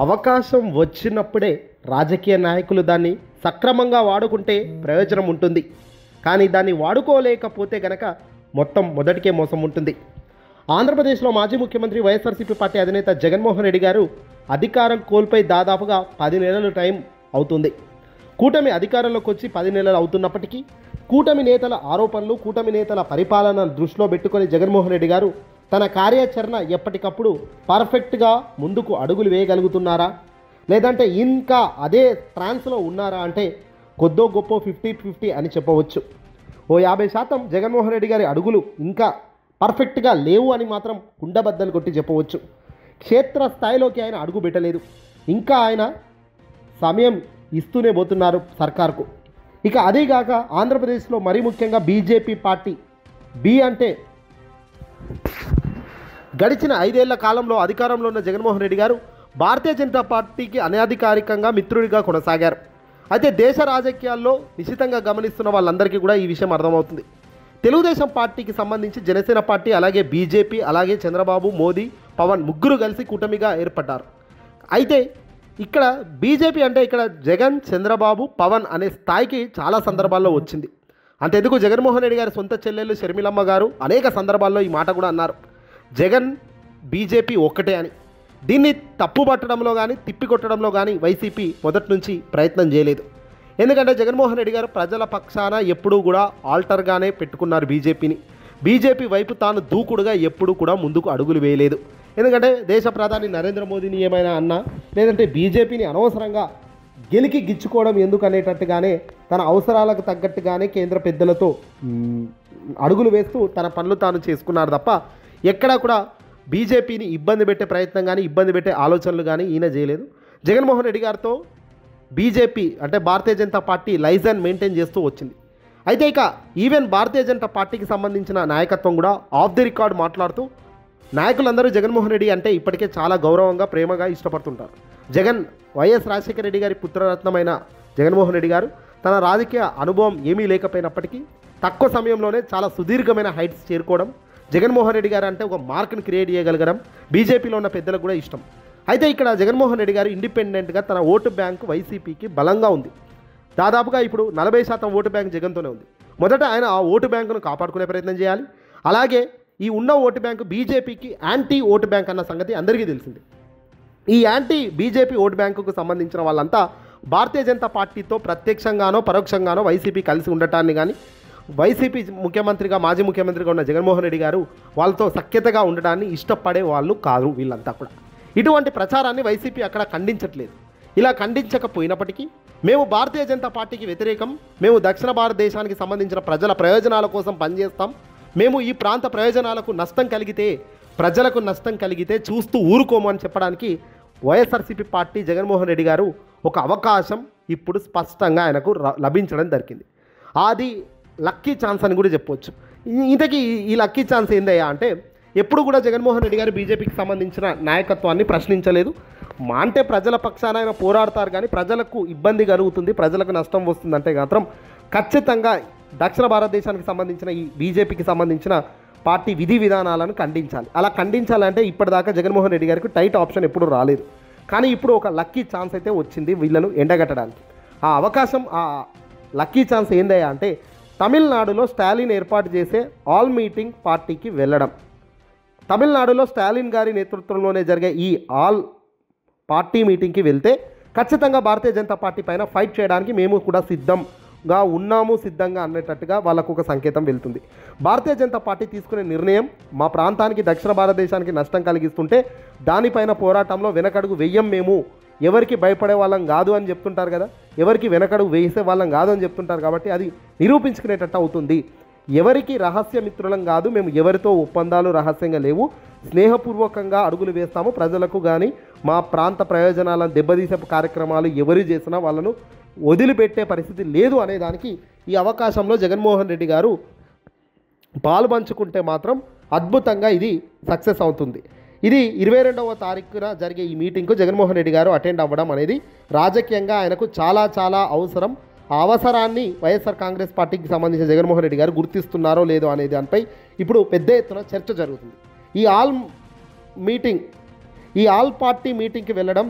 అవకాశం వచ్చినప్పుడే రాజకీయ నాయకులు దాన్ని సక్రమంగా వాడుకుంటే ప్రయోజనం ఉంటుంది. కానీ దాన్ని వాడుకోలేకపోతే గనక మొదటికే మోసం ఉంటుంది. ఆంధ్రప్రదేశ్లో మాజీ ముఖ్యమంత్రి వైఎస్ఆర్సీపీ పార్టీ అధినేత జగన్మోహన్ రెడ్డి గారు అధికారం కోల్పోయి దాదాపుగా 10 నెలలు టైం అవుతుంది. కూటమి అధికారంలోకి వచ్చి 10 నెలలు అవుతున్నప్పటికీ కూటమి నేతల ఆరోపణలు, కూటమి నేతల పరిపాలనను దృష్టిలో పెట్టుకొని జగన్మోహన్ రెడ్డి గారు తన కార్యాచరణ ఎప్పటికప్పుడు పర్ఫెక్ట్గా ముందుకు అడుగులు వేయగలుగుతున్నారా, లేదంటే ఇంకా అదే ట్రాన్స్లో ఉన్నారా అంటే కొద్దో గొప్ప 50-50 అని చెప్పవచ్చు. ఓ 50% జగన్మోహన్ రెడ్డి గారి అడుగులు ఇంకా పర్ఫెక్ట్గా లేవు అని మాత్రం కుండబద్దలు కొట్టి చెప్పవచ్చు. క్షేత్రస్థాయిలోకి ఆయన అడుగు పెట్టలేదు. ఇంకా ఆయన సమయం ఇస్తూనే పోతున్నారు సర్కార్కు. ఇక అదేగాక ఆంధ్రప్రదేశ్లో మరీ ముఖ్యంగా బీజేపీ పార్టీ అంటే గడిచిన 5 ఏళ్ల కాలంలో అధికారంలో ఉన్న జగన్మోహన్ రెడ్డి గారు భారతీయ జనతా పార్టీకి అనధికారికంగా మిత్రుడిగా కొనసాగారు. అయితే దేశ రాజకీయాల్లో నిశితంగా గమనిస్తున్న వాళ్ళందరికీ కూడా ఈ విషయం అర్థమవుతుంది. తెలుగుదేశం పార్టీకి సంబంధించి జనసేన పార్టీ, అలాగే బీజేపీ, అలాగే చంద్రబాబు, మోదీ, పవన్ ముగ్గురు కలిసి కూటమిగా ఏర్పడ్డారు. అయితే ఇక్కడ బీజేపీ అంటే ఇక్కడ జగన్, చంద్రబాబు, పవన్ అనే స్థాయికి చాలా సందర్భాల్లో వచ్చింది. అంతెందుకు జగన్మోహన్ రెడ్డి గారి సొంత చెల్లెలు షర్మిలమ్మ గారు అనేక సందర్భాల్లో ఈ మాట కూడా అన్నారు, జగన్ బీజేపీ ఒక్కటే అని. దీన్ని తప్పుపట్టడంలో కానీ తిప్పికొట్టడంలో కానీ వైసీపీ మొదటి నుంచి ప్రయత్నం చేయలేదు. ఎందుకంటే జగన్మోహన్ రెడ్డి గారు ప్రజల పక్షాన ఎప్పుడూ కూడా ఆల్టర్గానే పెట్టుకున్నారు బీజేపీని. బీజేపీ వైపు తాను దూకుడుగా ఎప్పుడూ కూడా ముందుకు అడుగులు వేయలేదు. ఎందుకంటే దేశ ప్రధాని నరేంద్ర మోదీని ఏమైనా అన్నా, లేదంటే బీజేపీని అనవసరంగా గెలికి గిచ్చుకోవడం ఎందుకు అనేటట్టుగానే తన అవసరాలకు తగ్గట్టుగానే కేంద్ర పెద్దలతో అడుగులు వేస్తూ తన పనులు తాను చేసుకున్నారు తప్ప ఎక్కడా కూడా బీజేపీని ఇబ్బంది పెట్టే ప్రయత్నం కానీ ఇబ్బంది పెట్టే ఆలోచనలు కానీ ఈయన చేయలేదు. జగన్మోహన్ రెడ్డి గారితో బీజేపీ అంటే Bharatiya Janata party liaison maintain చేస్తూ వచ్చింది. అయితే ఇక ఈవెన్ భారతీయ జనతా పార్టీకి సంబంధించిన నాయకత్వం కూడా ఆఫ్ ది రికార్డ్ మాట్లాడుతూ నాయకులందరూ జగన్మోహన్ రెడ్డి అంటే ఇప్పటికే చాలా గౌరవంగా ప్రేమగా ఇష్టపడుతుంటారు. వైఎస్ రాజశేఖర రెడ్డి గారి పుత్రరత్నమైన జగన్మోహన్ రెడ్డి గారు తన రాజకీయ అనుభవం ఏమీ లేకపోయినప్పటికీ తక్కువ సమయంలోనే చాలా సుదీర్ఘమైన హైట్స్ చేరుకోవడం, జగన్మోహన్ రెడ్డి గారు అంటే ఒక మార్క్ని క్రియేట్ చేయగలగడం బీజేపీలో ఉన్న పెద్దలకు కూడా ఇష్టం. అయితే ఇక్కడ జగన్మోహన్ రెడ్డి గారు ఇండిపెండెంట్గా తన ఓటు బ్యాంకు వైసీపీకి బలంగా ఉంది. దాదాపుగా ఇప్పుడు 40% ఓటు బ్యాంక్ జగన్తోనే ఉంది. మొదట ఆయన ఆ ఓటు బ్యాంకును కాపాడుకునే ప్రయత్నం చేయాలి. అలాగే ఈ ఉన్న ఓటు బ్యాంకు బీజేపీకి యాంటీ ఓటు బ్యాంక్ అన్న సంగతి అందరికీ తెలిసింది. ఈ యాంటీ బీజేపీ ఓటు బ్యాంకుకు సంబంధించిన వాళ్ళంతా భారతీయ జనతా పార్టీతో ప్రత్యక్షంగానో పరోక్షంగానో వైసీపీ కలిసి ఉండటాన్ని కానీ, వైసీపీ ముఖ్యమంత్రిగా మాజీ ముఖ్యమంత్రిగా ఉన్న జగన్మోహన్ రెడ్డి గారు వాళ్ళతో సఖ్యతగా ఉండడాన్ని ఇష్టపడే వాళ్ళు కాదు వీళ్ళంతా కూడా. ఇటువంటి ప్రచారాన్ని వైసీపీ అక్కడ ఖండించట్లేదు. ఇలా ఖండించకపోయినప్పటికీ మేము భారతీయ జనతా పార్టీకి వ్యతిరేకం, మేము దక్షిణ భారతదేశానికి సంబంధించిన ప్రజల ప్రయోజనాల కోసం పనిచేస్తాం, మేము ఈ ప్రాంత ప్రయోజనాలకు నష్టం కలిగితే, ప్రజలకు నష్టం కలిగితే చూస్తూ ఊరుకోము అని చెప్పడానికి వైఎస్ఆర్సీపీ పార్టీ జగన్మోహన్ రెడ్డి గారు ఒక అవకాశం ఇప్పుడు స్పష్టంగా ఆయనకు లభించడం జరిగింది. అది లక్కీ ఛాన్స్ అని కూడా చెప్పవచ్చు. ఇంతకీ ఈ లక్కీ ఛాన్స్ ఏందయ్యా అంటే ఎప్పుడు కూడా జగన్మోహన్ రెడ్డి గారు బీజేపీకి సంబంధించిన నాయకత్వాన్ని ప్రశ్నించలేదు. అంటే ప్రజల పక్షాన ఆయన పోరాడతారు కానీ ప్రజలకు ఇబ్బంది కలుగుతుంది, ప్రజలకు నష్టం వస్తుందంటే మాత్రం ఖచ్చితంగా దక్షిణ భారతదేశానికి సంబంధించిన ఈ బీజేపీకి సంబంధించిన పార్టీ విధి విధానాలను ఖండించాలి. అలా ఖండించాలంటే ఇప్పటిదాకా జగన్మోహన్ రెడ్డి గారికి టైట్ ఆప్షన్ ఎప్పుడూ రాలేదు. కానీ ఇప్పుడు ఒక లక్కీ ఛాన్స్ అయితే వచ్చింది వీళ్ళను ఎండగట్టడానికి. ఆ అవకాశం, ఆ లక్కీ ఛాన్స్ ఏందయ్యా అంటే తమిళనాడులో స్టాలిన్ ఏర్పాటు చేసే ఆల్ మీటింగ్ పార్టీకి వెళ్ళడం. తమిళనాడులో స్టాలిన్ గారి నేతృత్వంలోనే జరిగే ఈ ఆల్ పార్టీ మీటింగ్కి వెళ్తే ఖచ్చితంగా భారతీయ జనతా పార్టీ పైన ఫైట్ చేయడానికి మేము కూడా సిద్ధంగా ఉన్నాము, సిద్ధంగా అనేటట్టుగా వాళ్ళకు ఒక సంకేతం వెళ్తుంది. భారతీయ జనతా పార్టీ తీసుకునే నిర్ణయం మా ప్రాంతానికి దక్షిణ భారతదేశానికి నష్టం కలిగిస్తుంటే దానిపైన పోరాటంలో వెనకడుగు వెయ్యం, మేము ఎవరికి భయపడే వాళ్ళం కాదు అని చెప్తుంటారు కదా, ఎవరికి వెనకడుగు వేసే వాళ్ళం కాదు అని చెప్తుంటారు. కాబట్టి అది నిరూపించుకునేటట్టు అవుతుంది. ఎవరికి రహస్య మిత్రులం కాదు, మేము ఎవరితో ఒప్పందాలు రహస్యంగా లేవు, స్నేహపూర్వకంగా అడుగులు వేస్తాము, ప్రజలకు కానీ మా ప్రాంత ప్రయోజనాలను దెబ్బతీసే కార్యక్రమాలు ఎవరు చేసినా వాళ్ళను వదిలిపెట్టే పరిస్థితి లేదు అనేదానికి ఈ అవకాశంలో జగన్మోహన్ రెడ్డి గారు పాలుపంచుకుంటే మాత్రం అద్భుతంగా ఇది సక్సెస్ అవుతుంది. ఇది 22వ తారీఖున జరిగే ఈ మీటింగ్కు జగన్మోహన్ రెడ్డి గారు అటెండ్ అవ్వడం అనేది రాజకీయంగా ఆయనకు చాలా చాలా అవసరం. ఆ అవసరాన్ని వైఎస్ఆర్ కాంగ్రెస్ పార్టీకి సంబంధించిన జగన్మోహన్ రెడ్డి గారు గుర్తిస్తున్నారో లేదో అనే దానిపై ఇప్పుడు పెద్ద ఎత్తున చర్చ జరుగుతుంది. ఈ ఆల్ మీటింగ్ ఈ ఆల్ పార్టీ మీటింగ్కి వెళ్ళడం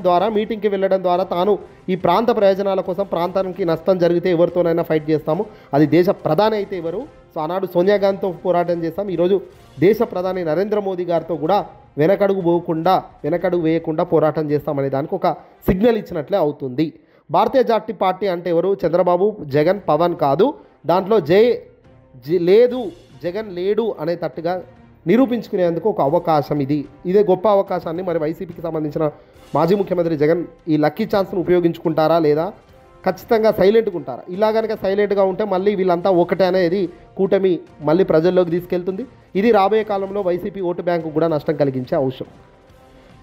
ద్వారా తాను ఈ ప్రాంత ప్రయోజనాల కోసం ప్రాంతానికి నష్టం జరిగితే ఎవరితోనైనా ఫైట్ చేస్తాము, అది దేశ ప్రధాని అయితే ఎవరు, సో ఆనాడు సోనియా గాంధీతో పోరాటం చేస్తాం, ఈరోజు దేశ ప్రధాని నరేంద్ర మోదీ గారితో కూడా వెనకడుగు వేయకుండా పోరాటం చేస్తామనే దానికి ఒక సిగ్నల్ ఇచ్చినట్లే అవుతుంది. భారతీయ జాతి పార్టీ అంటే ఎవరు? చంద్రబాబు, జగన్, పవన్ కాదు. దాంట్లో లేదు, జగన్ లేడు అనే తట్టుగా నిరూపించుకునేందుకు ఒక అవకాశం ఇదే గొప్ప అవకాశాన్ని మరి వైసీపీకి సంబంధించిన మాజీ ముఖ్యమంత్రి జగన్ ఈ లక్కీ ఛాన్స్ను ఉపయోగించుకుంటారా లేదా ఖచ్చితంగా సైలెంట్గా ఉంటారా? ఇలా కనుక సైలెంట్గా ఉంటే మళ్ళీ వీళ్ళంతా ఒకటే అనేది కూటమి మళ్ళీ ప్రజల్లోకి తీసుకెళ్తుంది. ఇది రాబోయే కాలంలో వైసీపీ ఓటు బ్యాంకు కూడా నష్టం కలిగించే అవసరం.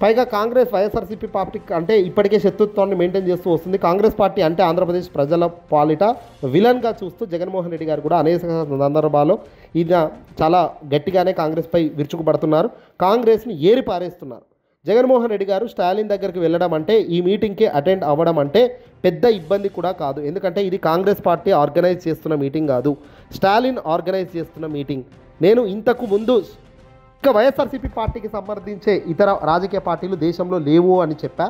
పైగా కాంగ్రెస్ వైఎస్ఆర్సీపీ పార్టీ అంటే ఇప్పటికే శత్రుత్వాన్ని మెయింటైన్ చేస్తూ వస్తుంది. కాంగ్రెస్ పార్టీ అంటే ఆంధ్రప్రదేశ్ ప్రజల పాలిట విలన్గా చూస్తూ జగన్మోహన్ రెడ్డి గారు కూడా అనేక సందర్భాల్లో ఈయన చాలా గట్టిగానే కాంగ్రెస్పై విరుచుకుపడుతున్నారు, కాంగ్రెస్ని ఏరి పారేస్తున్నారు. జగన్మోహన్ రెడ్డి గారు స్టాలిన్ దగ్గరికి వెళ్ళడం అంటే, ఈ మీటింగ్కి అటెండ్ అవ్వడం అంటే పెద్ద ఇబ్బంది కూడా కాదు. ఎందుకంటే ఇది కాంగ్రెస్ పార్టీ ఆర్గనైజ్ చేస్తున్న మీటింగ్ కాదు, స్టాలిన్ ఆర్గనైజ్ చేస్తున్న మీటింగ్. నేను ఇంతకు ముందు ఇక వైఎస్ఆర్సీపీ పార్టీకి సంబంధించే ఇతర రాజకీయ పార్టీలు దేశంలో లేవు అని చెప్పా.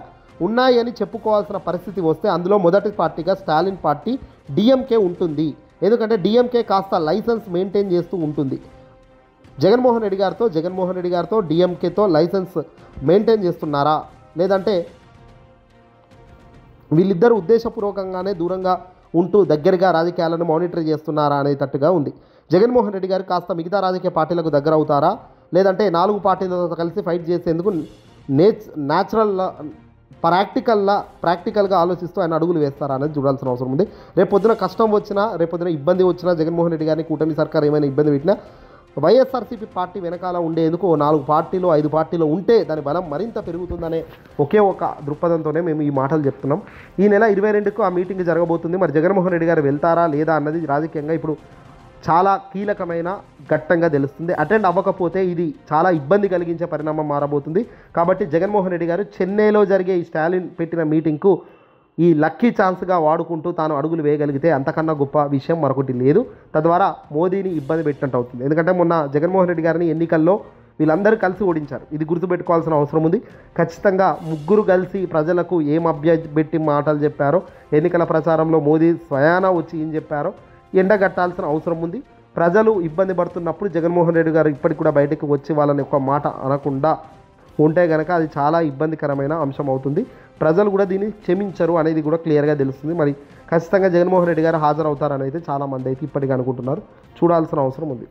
ఉన్నాయి అని చెప్పుకోవాల్సిన పరిస్థితి వస్తే అందులో మొదటి పార్టీగా స్టాలిన్ పార్టీ డిఎంకే ఉంటుంది. ఎందుకంటే డిఎంకే కాస్త లైసెన్స్ మెయింటైన్ చేస్తూ ఉంటుంది. జగన్మోహన్ రెడ్డి గారితో డిఎంకేతో లైసెన్స్ మెయింటైన్ చేస్తున్నారా, లేదంటే వీళ్ళిద్దరూ ఉద్దేశపూర్వకంగానే దూరంగా ఉంటూ దగ్గరగా రాజకీయాలను మానిటర్ చేస్తున్నారా అనేటట్టుగా ఉంది. జగన్మోహన్ రెడ్డి గారు కాస్త మిగతా రాజకీయ పార్టీలకు దగ్గర అవుతారా, లేదంటే 4 పార్టీలతో కలిసి ఫైట్ చేసేందుకు ప్రాక్టికల్గా ఆలోచిస్తూ ఆయన అడుగులు వేస్తారా అనేది చూడాల్సిన అవసరం ఉంది. రేపొద్దున కష్టం వచ్చినా, రేపొద్దున ఇబ్బంది వచ్చినా, జగన్మోహన్ రెడ్డి గారిని కూటమి సర్కార్ ఏమైనా ఇబ్బంది పెట్టినా వైఎస్ఆర్సీపీ పార్టీ వెనకాల ఉండేందుకు 4 పార్టీలు 5 పార్టీలు ఉంటే దాని బలం మరింత పెరుగుతుందనే ఒకే ఒక దృక్పథంతోనే మేము ఈ మాటలు చెప్తున్నాం. ఈ నెల 22కు ఆ మీటింగ్ జరగబోతుంది. మరి జగన్మోహన్ రెడ్డి గారు వెళ్తారా లేదా అన్నది రాజకీయంగా ఇప్పుడు చాలా కీలకమైన ఘట్టంగా తెలుస్తుంది. అటెండ్ అవ్వకపోతే ఇది చాలా ఇబ్బంది కలిగించే పరిణామం మారబోతుంది. కాబట్టి జగన్మోహన్ రెడ్డి గారు చెన్నైలో జరిగే ఈ స్టాలిన్ పెట్టిన మీటింగ్కు ఈ లక్కీ ఛాన్స్గా వాడుకుంటూ తాను అడుగులు వేయగలిగితే అంతకన్నా గొప్ప విషయం మరొకటి లేదు. తద్వారా మోదీని ఇబ్బంది పెట్టినట్టు అవుతుంది. ఎందుకంటే మొన్న జగన్మోహన్ రెడ్డి గారిని ఎన్నికల్లో వీళ్ళందరూ కలిసి ఓడించారు. ఇది గుర్తుపెట్టుకోవాల్సిన అవసరం ఉంది. ఖచ్చితంగా ముగ్గురు కలిసి ప్రజలకు ఏం అభ్యర్థి మాటలు చెప్పారో, ఎన్నికల ప్రచారంలో మోదీ స్వయానా వచ్చి ఏం చెప్పారో ఎండగట్టాల్సిన అవసరం ఉంది. ప్రజలు ఇబ్బంది పడుతున్నప్పుడు జగన్మోహన్ రెడ్డి గారు ఇప్పటికి కూడా బయటకు వచ్చి వాళ్ళని ఒక మాట అనకుండా ఉంటే కనుక అది చాలా ఇబ్బందికరమైన అంశం అవుతుంది. ప్రజలు కూడా దీన్ని క్షమించరు అనేది కూడా క్లియర్గా తెలుస్తుంది. మరి ఖచ్చితంగా జగన్మోహన్ రెడ్డి గారు హాజరవుతారని అయితే చాలామంది అయితే ఇప్పటికీ అనుకుంటున్నారు. చూడాల్సిన అవసరం ఉంది.